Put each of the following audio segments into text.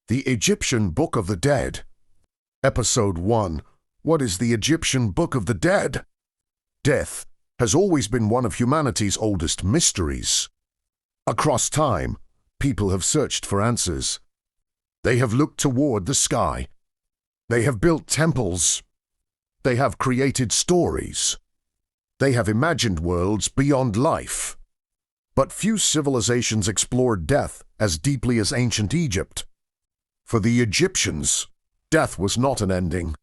The Egyptian Book of the Dead. Episode 1. What is the Egyptian Book of the Dead? Death has always been one of humanity's oldest mysteries. Across time, people have searched for answers. They have looked toward the sky. They have built temples. They have created stories. They have imagined worlds beyond life. But few civilizations explored death as deeply as ancient Egypt. For the Egyptians, death was not an ending.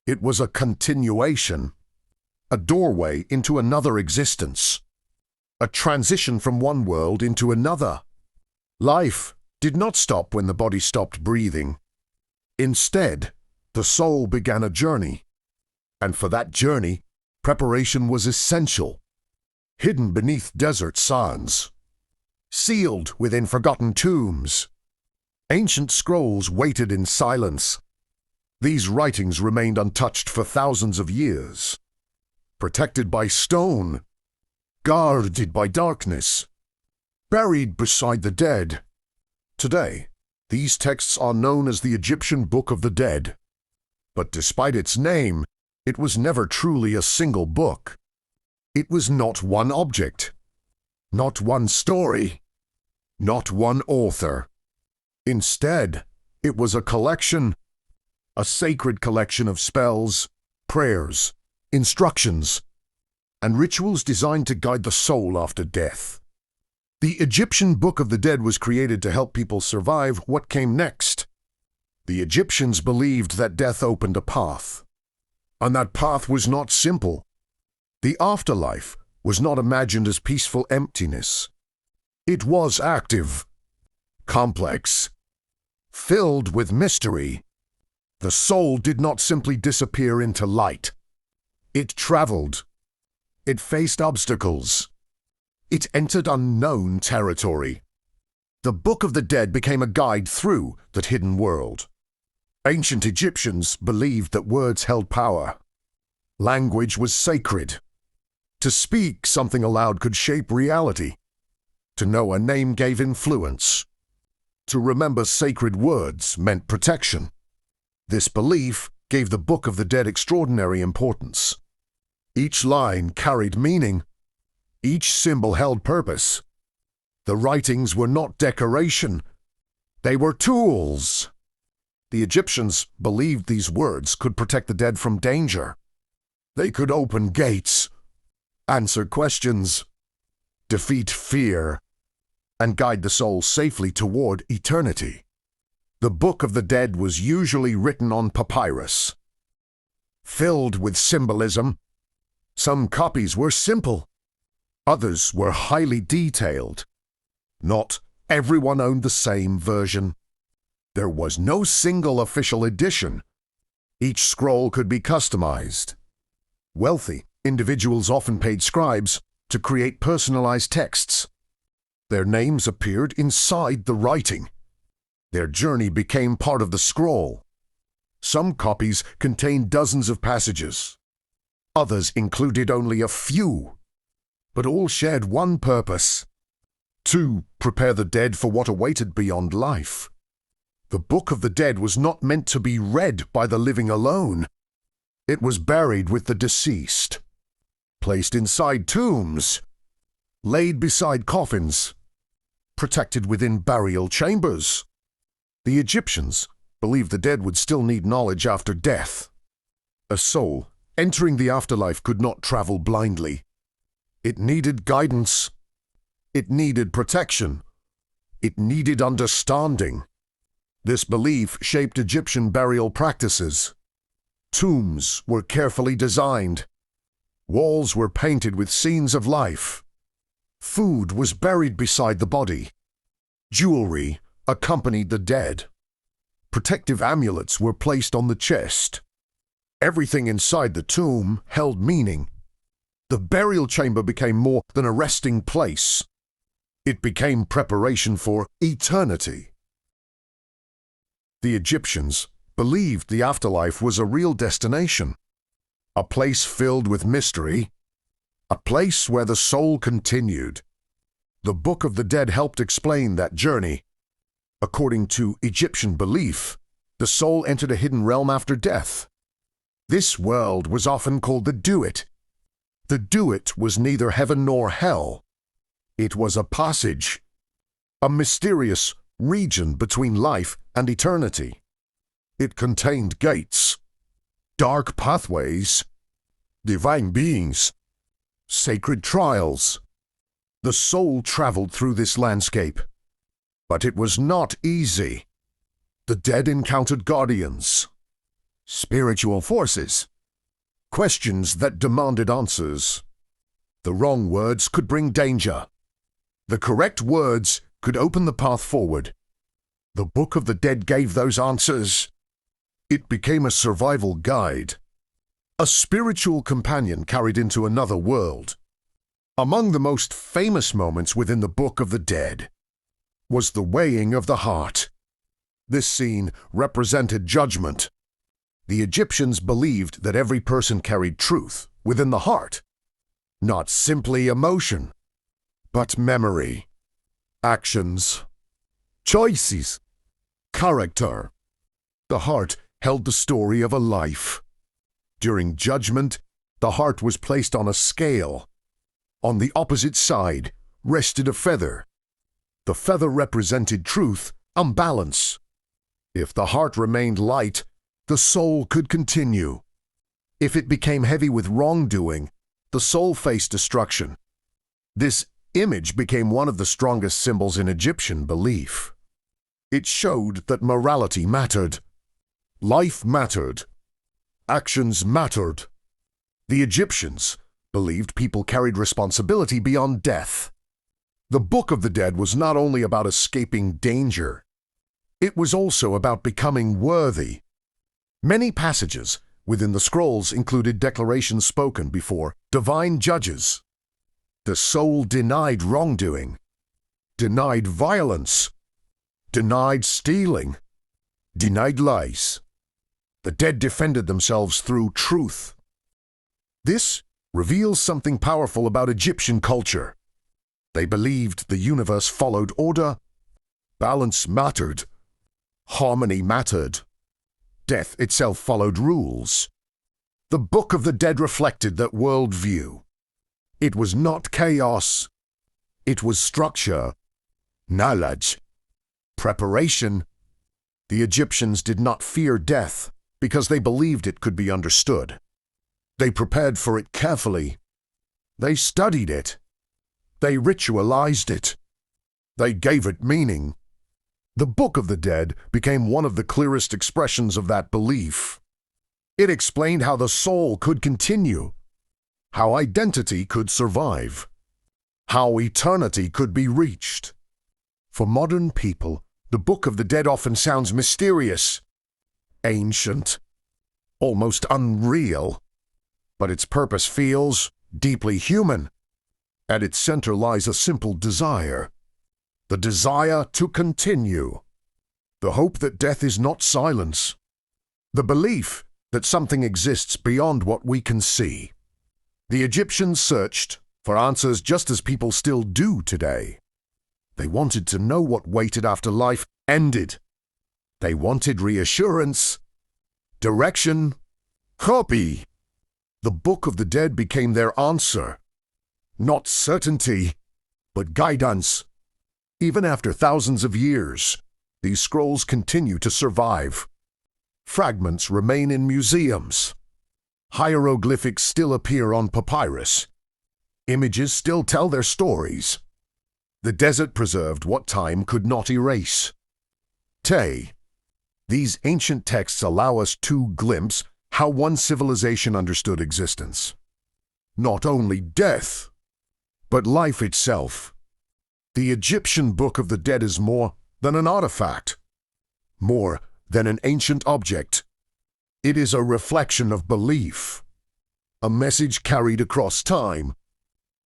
It was a continuation, a doorway into another existence, a transition from one world into another. Life did not stop when the body stopped breathing. Instead, the soul began a journey, and for that journey, preparation was essential. Hidden beneath desert sands, sealed within forgotten tombs, ancient scrolls waited in silence. These writings remained untouched for thousands of years, protected by stone, guarded by darkness, buried beside the dead. Today, these texts are known as the Egyptian Book of the Dead. But despite its name, it was never truly a single book. It was not one object, not one story, not one author. Instead, it was a collection, a sacred collection of spells, prayers, instructions, and rituals designed to guide the soul after death. The Egyptian Book of the Dead was created to help people survive what came next. The Egyptians believed that death opened a path, and that path was not simple. The afterlife was not imagined as peaceful emptiness. It was active, complex, filled with mystery. The soul did not simply disappear into light. It traveled. It faced obstacles. It entered unknown territory. The Book of the Dead became a guide through that hidden world. Ancient Egyptians believed that words held power. Language was sacred. To speak something aloud could shape reality. To know a name gave influence. To remember sacred words meant protection. This belief gave the Book of the Dead extraordinary importance. Each line carried meaning. Each symbol held purpose. The writings were not decoration. They were tools. The Egyptians believed these words could protect the dead from danger. They could open gates, answer questions, defeat fear, and guide the soul safely toward eternity. The Book of the Dead was usually written on papyrus, filled with symbolism. Some copies were simple. Others were highly detailed. Not everyone owned the same version. There was no single official edition. Each scroll could be customized. Wealthy individuals often paid scribes to create personalized texts. Their names appeared inside the writing. Their journey became part of the scroll. Some copies contained dozens of passages. Others included only a few, but all shared one purpose: to prepare the dead for what awaited beyond life. The Book of the Dead was not meant to be read by the living alone. It was buried with the deceased, placed inside tombs, laid beside coffins, protected within burial chambers. The Egyptians believed the dead would still need knowledge after death. A soul entering the afterlife could not travel blindly. It needed guidance. It needed protection. It needed understanding. This belief shaped Egyptian burial practices. Tombs were carefully designed. Walls were painted with scenes of life. Food was buried beside the body. Jewelry accompanied the dead. Protective amulets were placed on the chest. Everything inside the tomb held meaning. The burial chamber became more than a resting place. It became preparation for eternity. The Egyptians believed the afterlife was a real destination, a place filled with mystery, a place where the soul continued. The Book of the Dead helped explain that journey. According to Egyptian belief, the soul entered a hidden realm after death. This world was often called the Duat. The Duat was neither heaven nor hell. It was a passage, a mysterious region between life and eternity. It contained gates, dark pathways, divine beings, sacred trials. The soul traveled through this landscape, but it was not easy. The dead encountered guardians, spiritual forces, questions that demanded answers. The wrong words could bring danger. The correct words could open the path forward. The Book of the Dead gave those answers. It became a survival guide, a spiritual companion carried into another world. Among the most famous moments within the Book of the Dead was the weighing of the heart. This scene represented judgment. The Egyptians believed that every person carried truth within the heart, not simply emotion, but memory, actions, choices, character. The heart held the story of a life. During judgment, the heart was placed on a scale. On the opposite side rested a feather. The feather represented truth and balance. If the heart remained light, the soul could continue. If it became heavy with wrongdoing, the soul faced destruction. This image became one of the strongest symbols in Egyptian belief. It showed that morality mattered. Life mattered. Actions mattered. The Egyptians believed people carried responsibility beyond death. The Book of the Dead was not only about escaping danger, it was also about becoming worthy. Many passages within the scrolls included declarations spoken before divine judges. The soul denied wrongdoing, denied violence, denied stealing, denied lies. The dead defended themselves through truth. This reveals something powerful about Egyptian culture. They believed the universe followed order, balance mattered, harmony mattered. Death itself followed rules. The Book of the Dead reflected that worldview. It was not chaos. It was structure, knowledge, preparation. The Egyptians did not fear death because they believed it could be understood. They prepared for it carefully. They studied it. They ritualized it. They gave it meaning. The Book of the Dead became one of the clearest expressions of that belief. It explained how the soul could continue, how identity could survive, how eternity could be reached. For modern people, the Book of the Dead often sounds mysterious, ancient, almost unreal, but its purpose feels deeply human. At its center lies a simple desire, the desire to continue, the hope that death is not silence, the belief that something exists beyond what we can see. The Egyptians searched for answers just as people still do today. They wanted to know what waited after life ended. They wanted reassurance, direction, hope. The Book of the Dead became their answer. Not certainty, but guidance. Even after thousands of years, these scrolls continue to survive. Fragments remain in museums. Hieroglyphics still appear on papyrus. Images still tell their stories. The desert preserved what time could not erase. These ancient texts allow us to glimpse how one civilization understood existence. Not only death, but life itself. The Egyptian Book of the Dead is more than an artifact, more than an ancient object. It is a reflection of belief, a message carried across time,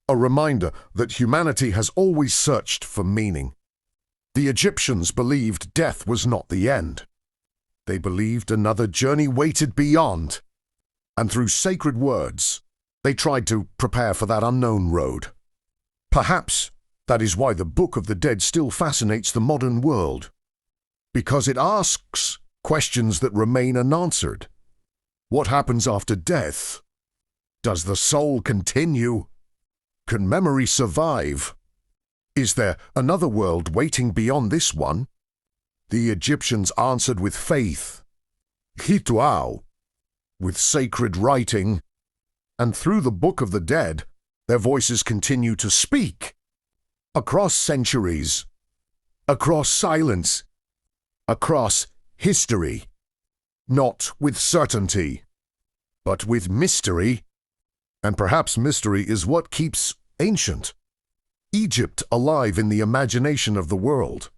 a reminder that humanity has always searched for meaning. The Egyptians believed death was not the end. They believed another journey waited beyond, and through sacred words, they tried to prepare for that unknown road. Perhaps that is why the Book of the Dead still fascinates the modern world. because it asks questions that remain unanswered. What happens after death? Does the soul continue? Can memory survive? Is there another world waiting beyond this one? The Egyptians answered with faith, ritual, with sacred writing, and through the Book of the Dead, their voices continue to speak. Across centuries, across silence, across history, not with certainty, but with mystery. And perhaps mystery is what keeps ancient Egypt alive in the imagination of the world.